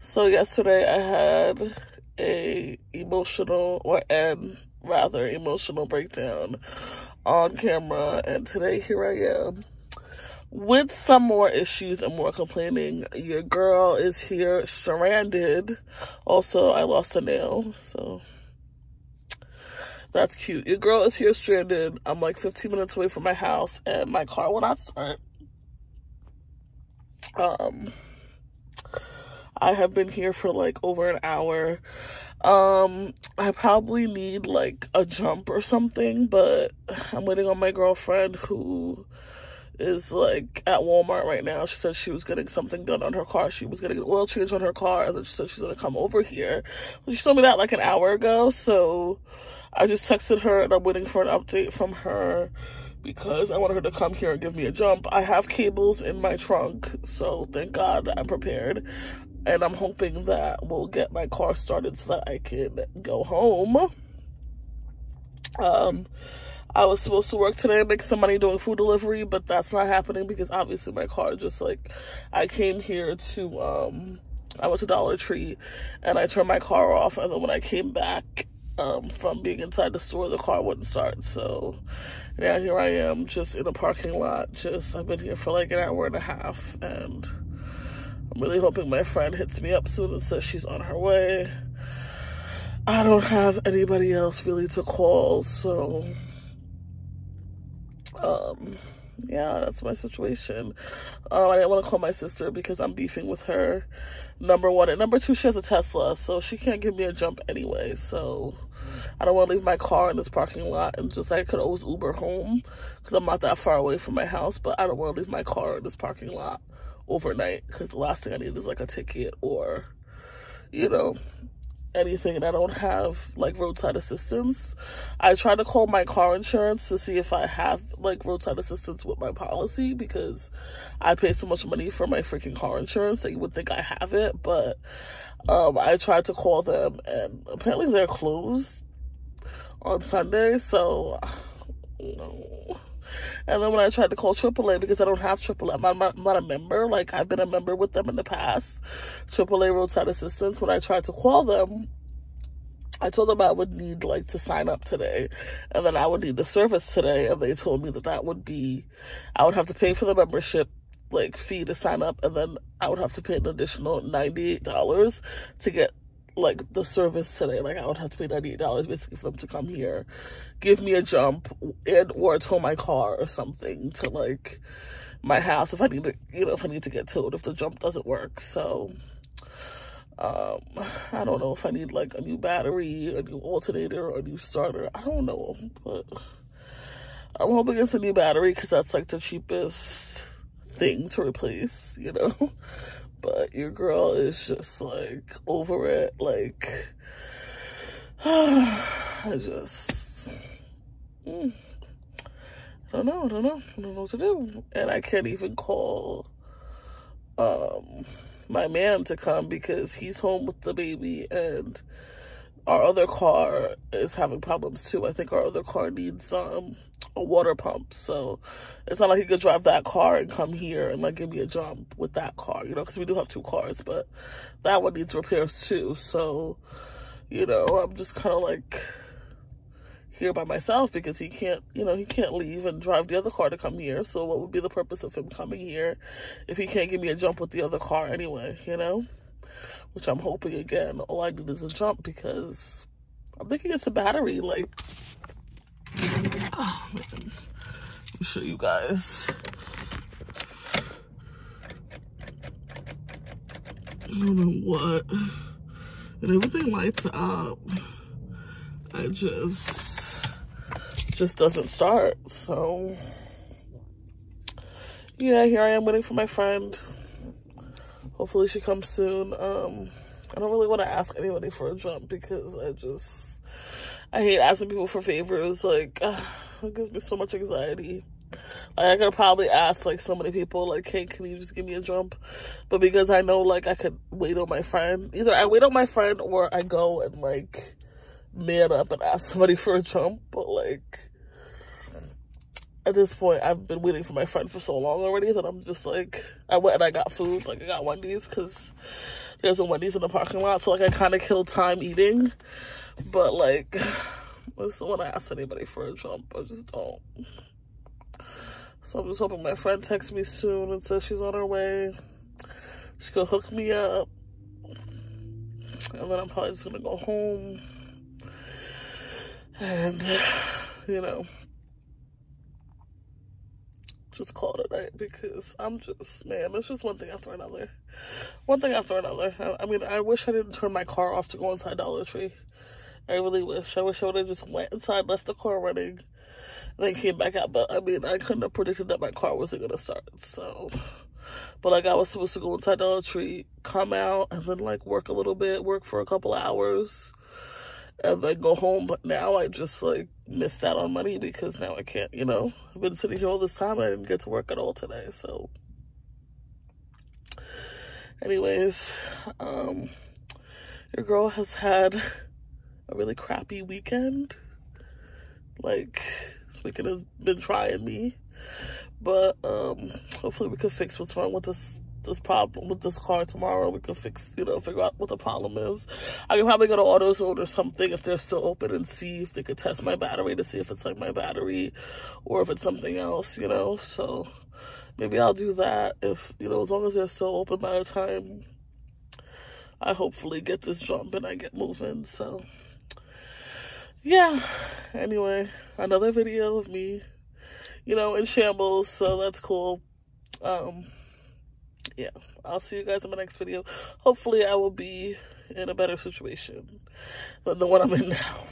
So yesterday I had a emotional breakdown on camera, and today here I am with some more issues and more complaining. Your girl is here stranded. Also, I lost a nail, so that's cute. Your girl is here stranded. I'm like 15 minutes away from my house and my car will not start. I have been here for like over an hour. I probably need like a jump or something, but I'm waiting on my girlfriend who is like at Walmart right now. She said she was getting something done on her car. She was getting an oil change on her car, and then she said she's gonna come over here. She told me that like an hour ago, so I just texted her and I'm waiting for an update from her because I wanted her to come here and give me a jump. I have cables in my trunk, so thank God I'm prepared. And I'm hoping that we'll get my car started so that I can go home. I was supposed to work today and make some money doing food delivery, but that's not happening because obviously my car just like, I came here to, I went to Dollar Tree and I turned my car off, and then when I came back from being inside the store, the car wouldn't start. So yeah, here I am just in a parking lot. I've been here for like an hour and a half, and I'm really hoping my friend hits me up soon and says she's on her way. I don't have anybody else really to call, so yeah, that's my situation. I didn't want to call my sister because I'm beefing with her, number one. And number two, she has a Tesla, so she can't give me a jump anyway. So I don't want to leave my car in this parking lot, and just, I could always Uber home because I'm not that far away from my house, but I don't want to leave my car in this parking lot overnight because the last thing I need is like a ticket or, you know, anything. And I don't have like roadside assistance. I tried to call my car insurance to see if I have like roadside assistance with my policy because I pay so much money for my freaking car insurance that you would think I have it, but I tried to call them and apparently they're closed on Sunday, so no. And then when I tried to call AAA, because I don't have AAA, I'm not a member. Like, I've been a member with them in the past, AAA roadside assistance. When I tried to call them, I told them I would need, like, to sign up today, and then I would need the service today, and they told me that I would have to pay for the membership, like, fee to sign up, and then I would have to pay an additional $98 to get, like, the service today. Like, I would have to pay $98 basically for them to come here, give me a jump, and or tow my car or something to, like, my house if I need to, you know, if I need to get towed if the jump doesn't work. So I don't know if I need like a new battery, a new alternator, or a new starter. I don't know, but I'm hoping it's a new battery because that's like the cheapest thing to replace, you know. But your girl is just like over it. Like, I don't know what to do. And I can't even call my man to come because he's home with the baby, and our other car is having problems too. I think our other car needs a water pump, so it's not like he could drive that car and come here and like give me a jump with that car, you know, because we do have two cars, but that one needs repairs too. So, you know, I'm just kind of like here by myself because he can't, you know, he can't leave and drive the other car to come here. So what would be the purpose of him coming here if he can't give me a jump with the other car anyway, you know? Which I'm hoping, again, all I need is a jump because I'm thinking it's a battery. Like, oh man, let me show you guys. I don't know what, and everything lights up. I just doesn't start. So yeah, here I am waiting for my friend. Hopefully she comes soon. I don't really want to ask anybody for a jump because I hate asking people for favors. Like, it gives me so much anxiety. Like, I could probably ask like so many people, like, hey, can you just give me a jump? But because I know like I could wait on my friend, either I wait on my friend or I go and like man up and ask somebody for a jump. But like, at this point, I've been waiting for my friend for so long already that I'm just like, I went and I got food. Like, I got Wendy's because there's a Wendy's in the parking lot. So, like, I kind of killed time eating. But, like, I just don't want to ask anybody for a jump. I just don't. So I'm just hoping my friend texts me soon and says she's on her way. She could hook me up. And then I'm probably just going to go home. And, you know, just call it a night because I'm just, man, it's just one thing after another. One thing after another. I mean, I wish I didn't turn my car off to go inside Dollar Tree. I really wish. I wish I would have just went inside, left the car running, and then came back out. But, I mean, I couldn't have predicted that my car wasn't going to start, so. But, like, I was supposed to go inside Dollar Tree, come out, and then, like, work a little bit, work for a couple hours, and then go home. But now I just, like, missed out on money because now I can't, you know. I've been sitting here all this time and I didn't get to work at all today, so. Anyways, your girl has had a really crappy weekend. Like, this weekend has been trying me. But, hopefully we can fix what's wrong with this problem with this car tomorrow. We can fix, you know, figure out what the problem is. I can probably go to AutoZone or something if they're still open and see if they could test my battery to see if it's like my battery or if it's something else, you know. So maybe I'll do that if, you know, as long as they're still open by the time I hopefully get this jump and I get moving. So yeah, anyway, another video of me, you know, in shambles, so that's cool. Yeah, I'll see you guys in my next video. Hopefully I will be in a better situation than the one I'm in now.